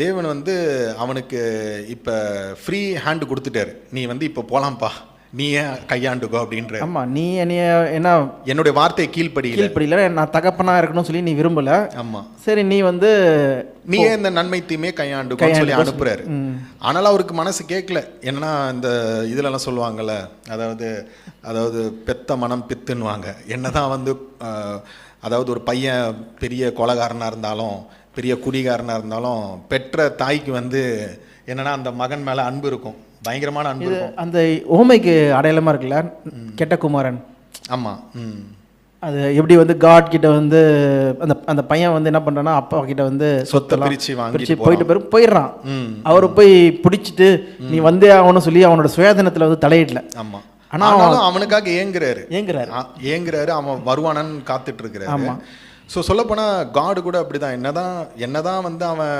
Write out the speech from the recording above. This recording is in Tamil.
தேவன் வந்து அவனுக்கு இப்போ ஃப்ரீ ஹேண்டு கொடுத்துட்டாரு, நீ வந்து இப்போ போகலாம்ப்பா, நீ ஏன் கையாண்டுக்கோ அப்படின்ற. ஆமாம், நீ என்னைய என்ன என்னுடைய வார்த்தையை கீழ்ப்படியில நான் தகப்பனாக இருக்கணும்னு சொல்லி நீ விரும்பலை. ஆமாம், சரி நீ வந்து நீ ஏன் இந்த நன்மை தீமே கையாண்டுக்கோன்னு சொல்லி அனுப்புறாரு. ஆனாலும் அவருக்கு மனசு கேட்கல. என்னன்னா இந்த இதுலலாம் சொல்லுவாங்கள்ல, அதாவது பெத்த மனம் பித்துன்னுவாங்க. என்னதான் வந்து அதாவது ஒரு பையன் பெரிய கொலைகாரனாக இருந்தாலும் பெரிய குடிகாரனாக இருந்தாலும் பெற்ற தாய்க்கு வந்து என்னன்னா அந்த மகன் மேலே அன்பு இருக்கும், பயங்கரமான அன்பு இருக்கும். அந்த ஓமைக்கு அடையாளமாக இருக்குல்ல கெட்ட குமாரன். ஆமாம், அது எப்படி வந்து காட் கிட்ட வந்து அந்த அந்த பையன் வந்து என்ன பண்ணுறான்னா அப்பா கிட்ட வந்து சொத்தை பிரித்து வாங்கி போயிடுறான். அவரை போய் பிடிச்சிட்டு நீ வந்தே ஆகணும்னு சொல்லி அவனோட சுயாதீனத்தில் வந்து தலையிடல. ஆமாம், ஆனால் அவனுக்காக ஏங்குறாரு, அவன் வருவானன்னு காத்துட்டு இருக்கிறாரு. ஸோ சொல்லப்போனால் காடு கூட அப்படிதான், என்னதான் வந்து அவன்